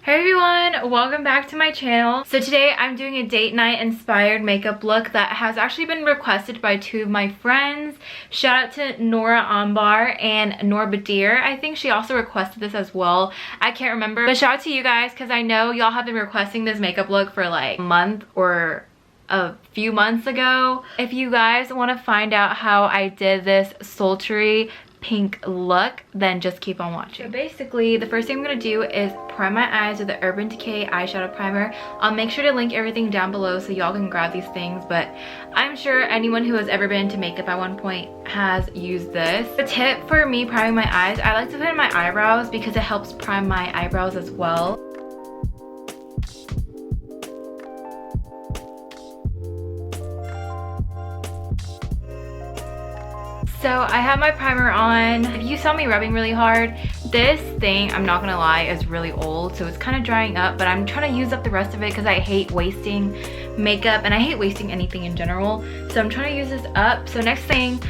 Hey everyone, welcome back to my channel. So today I'm doing a date night inspired makeup look that has actually been requested by two of my friends. Shout out to Nora Ambar and Nora Badir. I think she also requested this as well. I can't remember, but shout out to you guys because I know y'all have been requesting this makeup look for like a month or a few months ago. If you guys want to find out how I did this sultry pink look, then just keep on watching. So basically the first thing I'm gonna do is prime my eyes with the Urban Decay eyeshadow primer. I'll make sure to link everything down below so y'all can grab these things, but I'm sure anyone who has ever been into makeup at one point has used this. The tip for me priming my eyes, I like to put it in my eyebrows because it helps prime my eyebrows as well. So I have my primer on. If you saw me rubbing really hard, this thing, I'm not gonna lie, is really old, so it's kind of drying up, but I'm trying to use up the rest of it because I hate wasting makeup and I hate wasting anything in general. So I'm trying to use this up. So next thing,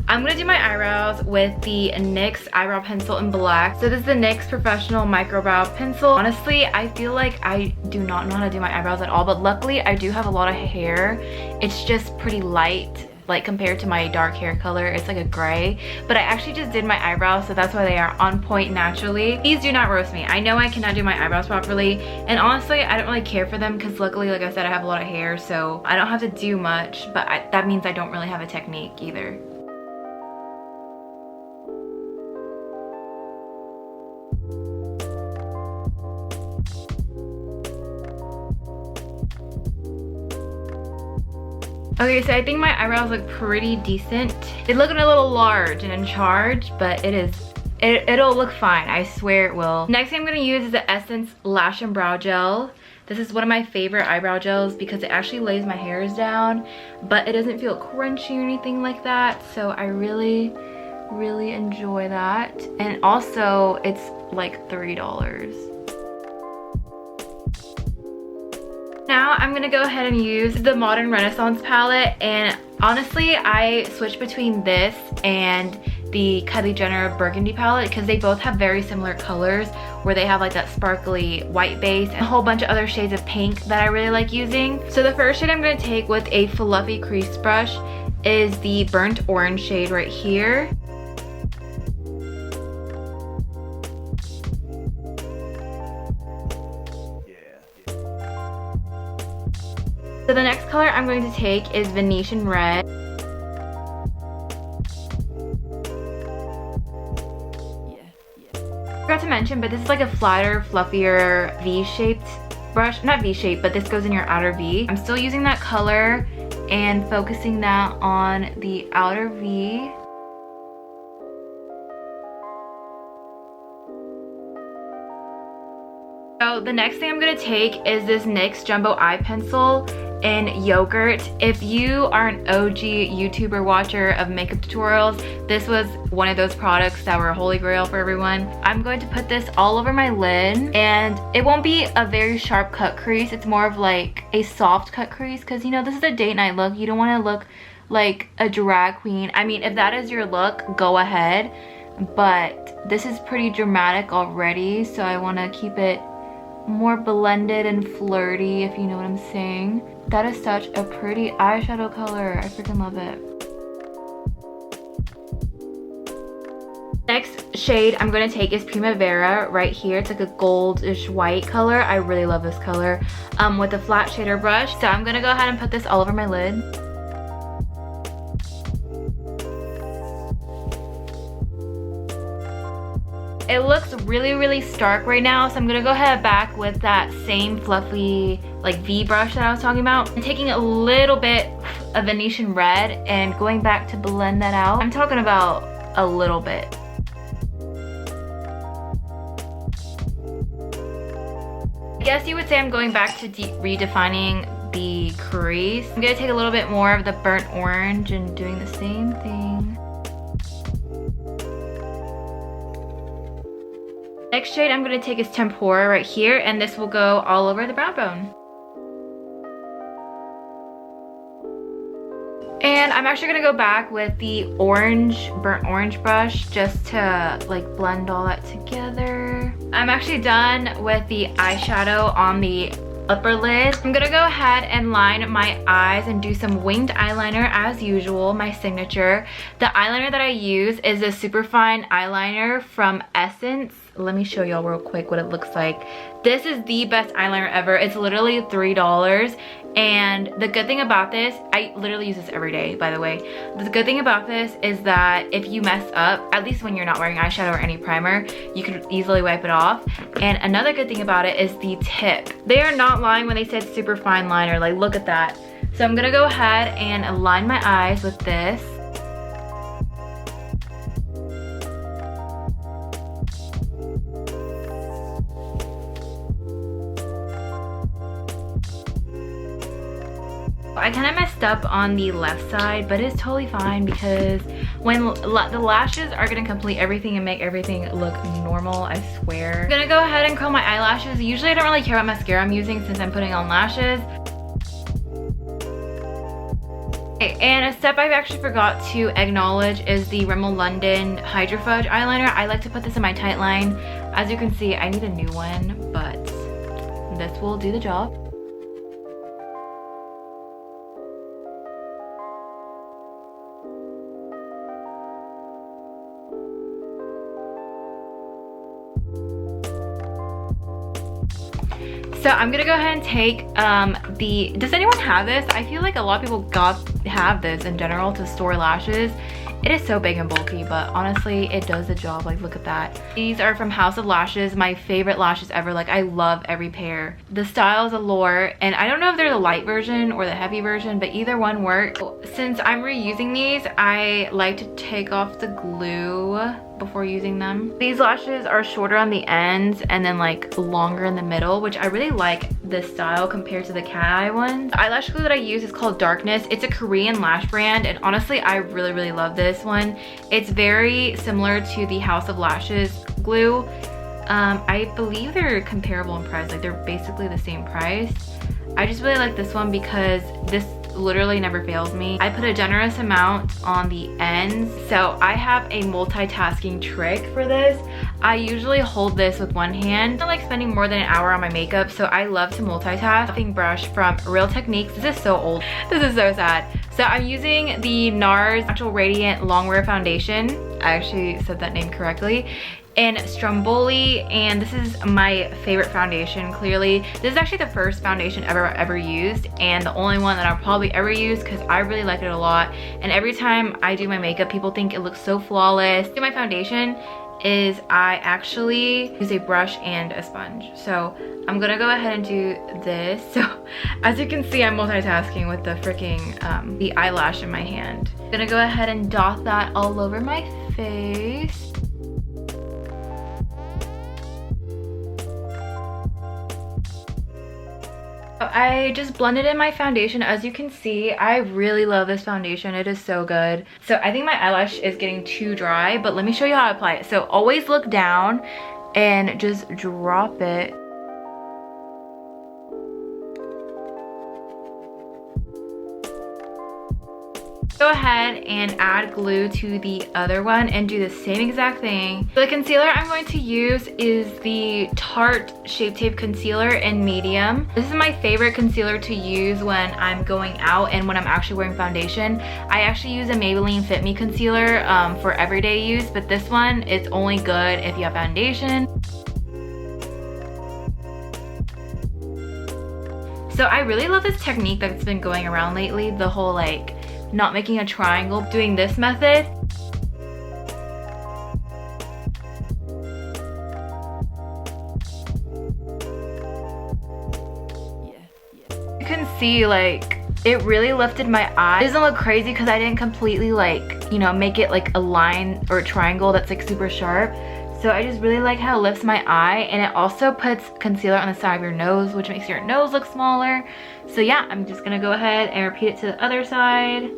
I'm gonna do my eyebrows with the NYX eyebrow pencil in black. So this is the NYX Professional Micro Brow Pencil. Honestly, I feel like I do not know how to do my eyebrows at all, but luckily I do have a lot of hair. It's just pretty light. Like compared to my dark hair color, it's like a gray, but I actually just did my eyebrows, so that's why they are on point naturally. Please do not roast me. I know I cannot do my eyebrows properly, and honestly I don't really care for them because luckily, like I said, I have a lot of hair, so I don't have to do much, but that means I don't really have a technique either. Okay, so I think my eyebrows look pretty decent. They look a little large and in charge, but it'll look fine. I swear it will. Next thing I'm gonna use is the Essence Lash and Brow Gel. This is one of my favorite eyebrow gels because it actually lays my hairs down, but it doesn't feel crunchy or anything like that. So I really enjoy that. And also, it's like $3. Now I'm gonna go ahead and use the Modern Renaissance palette, and honestly I switch between this and the Kylie Jenner Burgundy palette because they both have very similar colors where they have like that sparkly white base and a whole bunch of other shades of pink that I really like using. So the first shade I'm gonna take with a fluffy crease brush is the Burnt Orange shade right here. So the next color I'm going to take is Venetian Red. Forgot to mention, but this is like a flatter, fluffier V-shaped brush. Not V-shaped, but this goes in your outer V. I'm still using that color and focusing that on the outer V. So the next thing I'm gonna take is this NYX Jumbo Eye Pencil in Yogurt. If you are an OG YouTuber watcher of makeup tutorials, this was one of those products that were a holy grail for everyone. I'm going to put this all over my lid, and it won't be a very sharp cut crease. It's more of like a soft cut crease because, you know, this is a date night look. You don't want to look like a drag queen. I mean, if that is your look, go ahead, but this is pretty dramatic already, so I want to keep it more blended and flirty, if you know what I'm saying. That is such a pretty eyeshadow color. I freaking love it. Next shade I'm going to take is Primavera right here. It's like a goldish white color. I really love this color with a flat shader brush. So I'm going to go ahead and put this all over my lid. It looks really stark right now, so I'm gonna go ahead back with that same fluffy like V brush that I was talking about. I'm taking a little bit of Venetian Red and going back to blend that out. I'm talking about a little bit. I guess you would say I'm going back to redefining the crease. I'm gonna take a little bit more of the burnt orange and doing the same thing. Next shade I'm going to take is Tempura right here, and this will go all over the brow bone. And And I'm actually gonna go back with the burnt orange brush just to like blend all that together. I'm actually done with the eyeshadow on the upper lid. I'm gonna go ahead and line my eyes and do some winged eyeliner as usual, my signature. The eyeliner that I use is a super fine eyeliner from Essence. Let me show y'all real quick what it looks like. This is the best eyeliner ever. It's literally $3. And the good thing about this, I literally use this every day, by the way. The good thing about this is that if you mess up, at least when you're not wearing eyeshadow or any primer, you can easily wipe it off. And another good thing about it is the tip. They are not lying when they said super fine liner, like look at that. So I'm gonna go ahead and line my eyes with this. I kind of messed up on the left side, but it's totally fine because when the lashes are gonna complete everything and make everything look normal, I swear. I'm gonna go ahead and curl my eyelashes. Usually I don't really care what mascara I'm using since I'm putting on lashes. Okay, and a step I've actually forgot to acknowledge is the Rimmel London Hydro Fudge eyeliner. I like to put this in my tight line. As you can see, I need a new one, but this will do the job. So I'm gonna go ahead and take does anyone have this? I feel like a lot of people have this in general to store lashes. It is so big and bulky, but honestly, it does the job. Like, look at that. These are from House of Lashes, my favorite lashes ever. Like, I love every pair. The style is Allure, and I don't know if they're the light version or the heavy version, but either one works. Since I'm reusing these, I like to take off the glue before using them. These lashes are shorter on the ends and then like longer in the middle, which I really like this style compared to the cat eye ones. The eyelash glue that I use is called Darkness. It's a Korean lash brand, and honestly, I really love this one. It's very similar to the House of Lashes glue. I believe they're comparable in price, like they're basically the same price. I just really like this one because this literally never fails me. I put a generous amount on the ends. So I have a multitasking trick for this. I usually hold this with one hand. I like spending more than an hour on my makeup, so I love to multitask. Fluffing brush from Real Techniques. This is so old. This is so sad. So I'm using the NARS Natural Radiant Longwear Foundation. I actually said that name correctly. And Stromboli, and this is my favorite foundation, clearly. This is actually the first foundation ever used, and the only one that I'll probably ever use because I really like it a lot. And every time I do my makeup, people think it looks so flawless. My foundation is I actually use a brush and a sponge. So I'm gonna go ahead and do this. So as you can see, I'm multitasking with the freaking the eyelash in my hand. I'm gonna go ahead and dot that all over my face. I just blended in my foundation. As you can see, I really love this foundation. It is so good. So I think my eyelash is getting too dry, but let me show you how I apply it. So always look down and just drop it. Go ahead and add glue to the other one and do the same exact thing. The concealer I'm going to use is the Tarte Shape Tape Concealer in medium. This is my favorite concealer to use when I'm going out and when I'm actually wearing foundation. I actually use a Maybelline Fit Me concealer for everyday use, but this one is only good if you have foundation. So I really love this technique that's been going around lately, the whole like not making a triangle, doing this method. You can see like it really lifted my eye. It doesn't look crazy because I didn't completely like, you know, make it like a line or a triangle that's like super sharp. So I just really like how it lifts my eye, and it also puts concealer on the side of your nose, which makes your nose look smaller. So yeah, I'm just gonna go ahead and repeat it to the other side.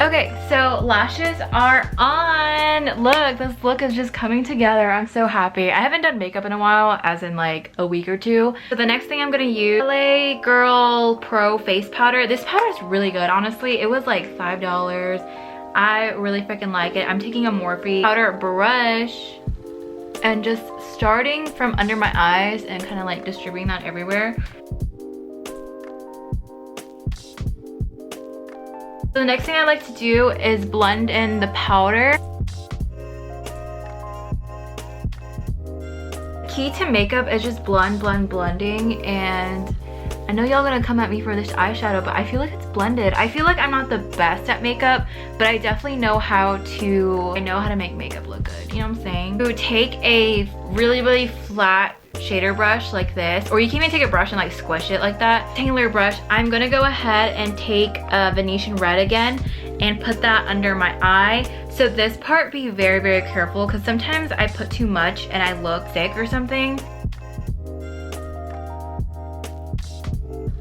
Okay, so lashes are on. Look, this look is just coming together. I'm so happy. I haven't done makeup in a while, as in like a week or two. So the next thing I'm gonna use, LA Girl Pro face powder. This powder is really good, honestly. It was like $5. I really freaking like it. I'm taking a Morphe powder brush and just starting from under my eyes and kind of like distributing that everywhere. So the next thing I like to do is blend in the powder. Key to makeup is just blending, and I know y'all gonna come at me for this eyeshadow, but I feel like it's blended. I feel like I'm not the best at makeup, but I definitely know how to make makeup look good, you know what I'm saying? So take a really flat shader brush like this, or you can even take a brush and like squish it like that. Rectangular brush. I'm gonna go ahead and take a Venetian red again and put that under my eye. So this part, be very careful, because sometimes I put too much and I look thick or something.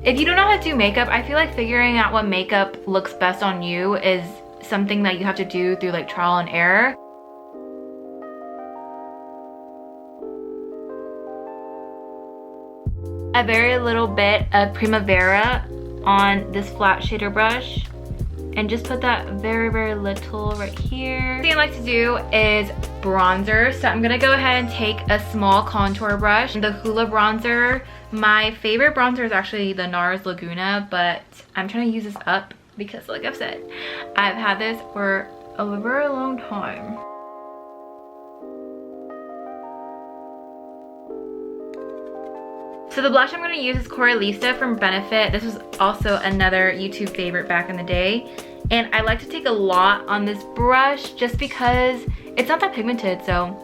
If you don't know how to do makeup, I feel like figuring out what makeup looks best on you is something that you have to do through like trial and error. A very little bit of Primavera on this flat shader brush, and just put that very little right here. The thing I like to do is bronzer. So I'm gonna go ahead and take a small contour brush, the Hoola bronzer. My favorite bronzer is actually the NARS Laguna, but I'm trying to use this up because, like I've said, I've had this for a very long time. So the blush I'm going to use is Coralisa from Benefit. This was also another YouTube favorite back in the day. And I like to take a lot on this brush just because it's not that pigmented, so.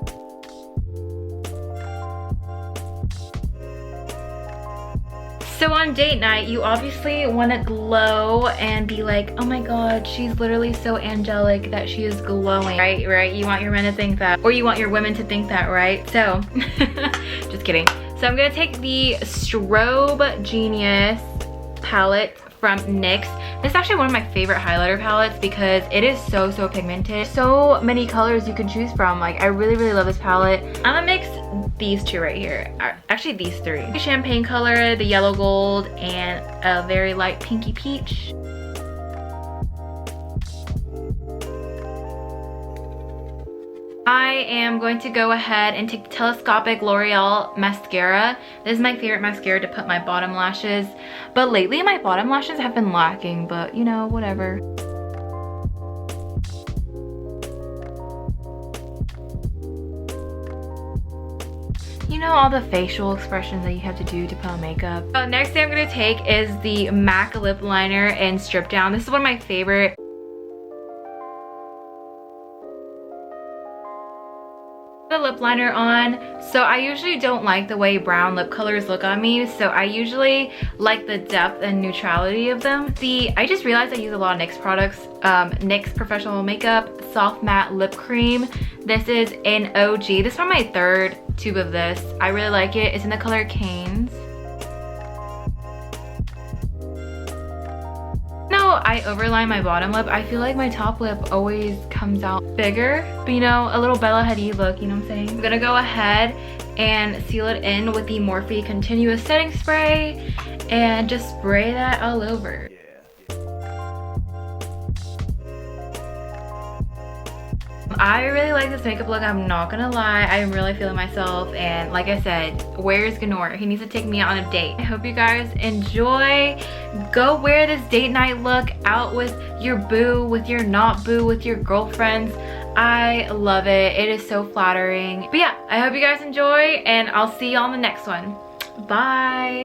So on date night, you obviously want to glow and be like, oh my god, she's literally so angelic that she is glowing, right? You want your men to think that, or you want your women to think that, right? So, just kidding. So I'm gonna take the Strobe Genius palette from NYX. This is actually one of my favorite highlighter palettes because it is so pigmented. So many colors you can choose from. Like, I really love this palette. I'm gonna mix these two right here. Actually, these three. The champagne color, the yellow gold, and a very light pinky peach. I am going to go ahead and take the Telescopic L'Oreal mascara. This is my favorite mascara to put my bottom lashes. But lately my bottom lashes have been lacking, but you know, whatever. You know, all the facial expressions that you have to do to put on makeup. So next thing I'm going to take is the MAC lip liner in Strip Down. This is one of my favorite. The lip liner on. So I usually don't like the way brown lip colors look on me, so I usually like the depth and neutrality of them. I just realized I use a lot of NYX products. NYX Professional Makeup Soft Matte Lip Cream. This is in OG. This is from my third tube of this. I really like it. It's in the color Canes. I overline my bottom lip, I feel like my top lip always comes out bigger, but you know, a little Bella Hadid look, you know what I'm saying? I'm gonna go ahead and seal it in with the Morphe Continuous Setting Spray and just spray that all over. I really like this makeup look, I'm not gonna lie. I'm really feeling myself, and like I said, where's Ganor? He needs to take me out on a date. I hope you guys enjoy. Go wear this date night look out with your boo, with your not boo, with your girlfriends. I love it. It is so flattering. But yeah, I hope you guys enjoy, and I'll see you on the next one. Bye.